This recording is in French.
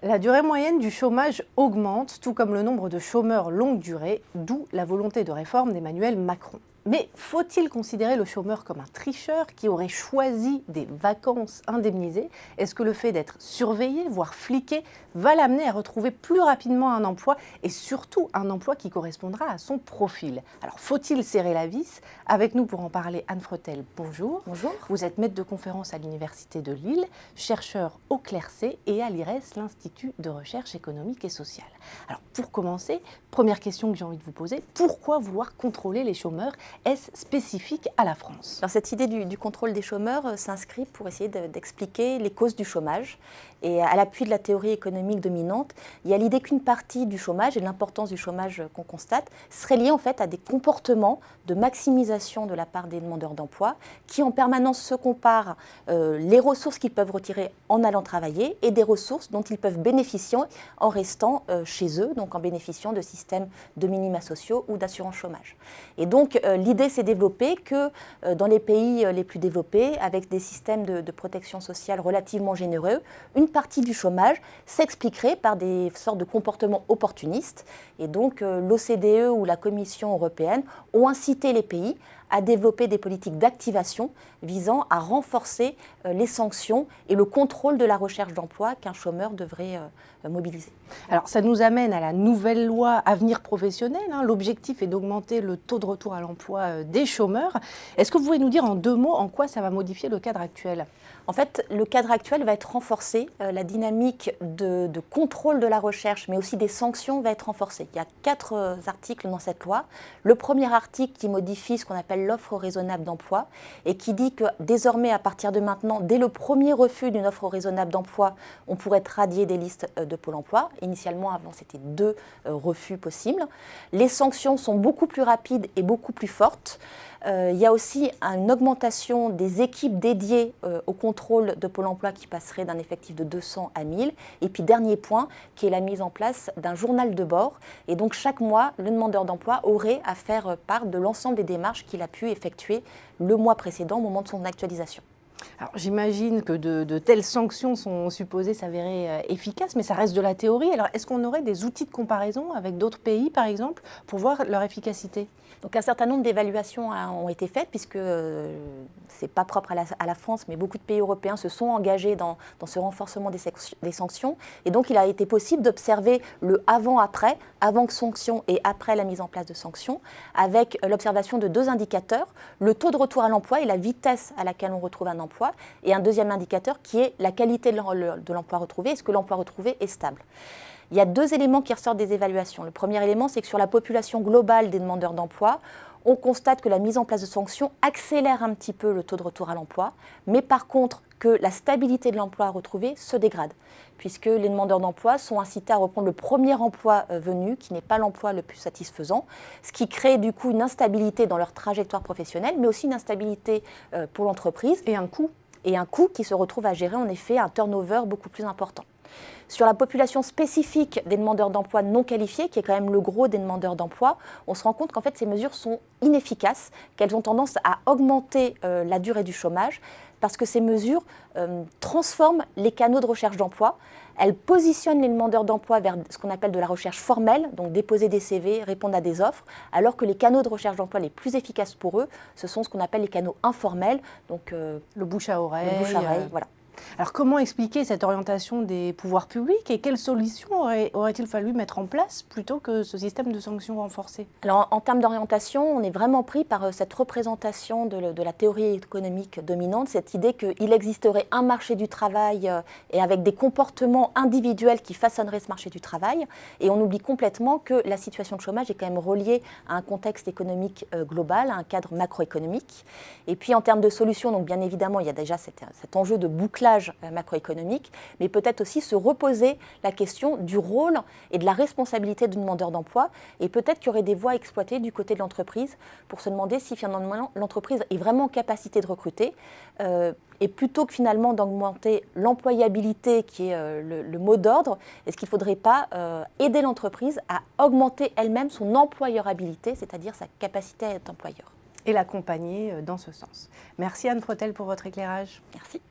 La durée moyenne du chômage augmente, tout comme le nombre de chômeurs longue durée, d'où la volonté de réforme d'Emmanuel Macron. Mais faut-il considérer le chômeur comme un tricheur qui aurait choisi des vacances indemnisées? Est-ce que le fait d'être surveillé, voire fliqué, va l'amener à retrouver plus rapidement un emploi et surtout un emploi qui correspondra à son profil? Alors faut-il serrer la vis? Avec nous pour en parler, Anne Fretel, bonjour. Bonjour. Vous êtes maître de conférence à l'Université de Lille, chercheur au CLERC et à l'IRES, l'Institut de recherche économique et sociale. Alors pour commencer, première question que j'ai envie de vous poser, pourquoi vouloir contrôler les chômeurs? Est-ce spécifique à la France? Alors cette idée du contrôle des chômeurs s'inscrit pour essayer d'expliquer les causes du chômage. Et à l'appui de la théorie économique dominante, il y a l'idée qu'une partie du chômage et de l'importance du chômage qu'on constate serait liée en fait à des comportements de maximisation de la part des demandeurs d'emploi qui en permanence se comparent les ressources qu'ils peuvent retirer en allant travailler et des ressources dont ils peuvent bénéficier en restant chez eux, donc en bénéficiant de systèmes de minima sociaux ou d'assurance chômage. Et donc l'idée s'est développée que dans les pays les plus développés, avec des systèmes de protection sociale relativement généreux, une partie du chômage s'expliquerait par des sortes de comportements opportunistes. Et donc l'OCDE ou la Commission européenne ont incité les pays à développer des politiques d'activation visant à renforcer les sanctions et le contrôle de la recherche d'emploi qu'un chômeur devrait mobiliser. Alors ça nous amène à la nouvelle loi Avenir professionnel. L'objectif est d'augmenter le taux de retour à l'emploi des chômeurs. Est-ce que vous pouvez nous dire en deux mots en quoi ça va modifier le cadre actuel? En fait, le cadre actuel va être renforcé, la dynamique de contrôle de la recherche, mais aussi des sanctions va être renforcée. Il y a 4 articles dans cette loi. Le premier article qui modifie ce qu'on appelle l'offre raisonnable d'emploi et qui dit que désormais, à partir de maintenant, dès le premier refus d'une offre raisonnable d'emploi, on pourrait être radié des listes de Pôle emploi. Initialement, avant, c'était 2 refus possibles. Les sanctions sont beaucoup plus rapides et beaucoup plus fortes. Il y a aussi une augmentation des équipes dédiées au contrôle de Pôle emploi qui passerait d'un effectif de 200 à 1000. Et puis dernier point, qui est la mise en place d'un journal de bord. Et donc chaque mois, le demandeur d'emploi aurait à faire part de l'ensemble des démarches qu'il a pu effectuer le mois précédent au moment de son actualisation. Alors j'imagine que de telles sanctions sont supposées s'avérer efficaces, mais ça reste de la théorie. Alors est-ce qu'on aurait des outils de comparaison avec d'autres pays, par exemple, pour voir leur efficacité? Donc un certain nombre d'évaluations ont été faites, puisque ce n'est pas propre à la France, mais beaucoup de pays européens se sont engagés dans ce renforcement des sanctions. Et donc il a été possible d'observer le avant-après, avant sanction et après la mise en place de sanctions, avec l'observation de 2 indicateurs, le taux de retour à l'emploi et la vitesse à laquelle on retrouve un emploi, et un deuxième indicateur qui est la qualité de l'emploi retrouvé, est-ce que l'emploi retrouvé est stable. Il y a 2 éléments qui ressortent des évaluations. Le premier élément, c'est que sur la population globale des demandeurs d'emploi, on constate que la mise en place de sanctions accélère un petit peu le taux de retour à l'emploi, mais par contre que la stabilité de l'emploi retrouvé se dégrade, puisque les demandeurs d'emploi sont incités à reprendre le premier emploi venu, qui n'est pas l'emploi le plus satisfaisant, ce qui crée du coup une instabilité dans leur trajectoire professionnelle, mais aussi une instabilité pour l'entreprise. Et un coût. Et un coût qui se retrouve à gérer en effet un turnover beaucoup plus important. Sur la population spécifique des demandeurs d'emploi non qualifiés, qui est quand même le gros des demandeurs d'emploi, on se rend compte qu'en fait ces mesures sont inefficaces, qu'elles ont tendance à augmenter la durée du chômage, parce que ces mesures transforment les canaux de recherche d'emploi. Elles positionnent les demandeurs d'emploi vers ce qu'on appelle de la recherche formelle, donc déposer des CV, répondre à des offres, alors que les canaux de recherche d'emploi les plus efficaces pour eux, ce sont ce qu'on appelle les canaux informels, donc le bouche à oreille. Le bouche à oreille, voilà. Alors comment expliquer cette orientation des pouvoirs publics et quelles solutions aurait-il fallu mettre en place plutôt que ce système de sanctions renforcées? Alors en termes d'orientation, on est vraiment pris par cette représentation de la théorie économique dominante, cette idée qu'il existerait un marché du travail et avec des comportements individuels qui façonneraient ce marché du travail. Et on oublie complètement que la situation de chômage est quand même reliée à un contexte économique global, à un cadre macroéconomique. Et puis en termes de solutions, donc bien évidemment, il y a déjà cet enjeu de bouclage macroéconomique, mais peut-être aussi se reposer la question du rôle et de la responsabilité du demandeur d'emploi. Et peut-être qu'il y aurait des voies exploitées du côté de l'entreprise pour se demander si finalement l'entreprise est vraiment en capacité de recruter. Et plutôt que finalement d'augmenter l'employabilité, qui est le mot d'ordre, est-ce qu'il ne faudrait pas aider l'entreprise à augmenter elle-même son employabilité, c'est-à-dire sa capacité à être employeur? Et l'accompagner dans ce sens. Merci Anne Fretel pour votre éclairage. Merci.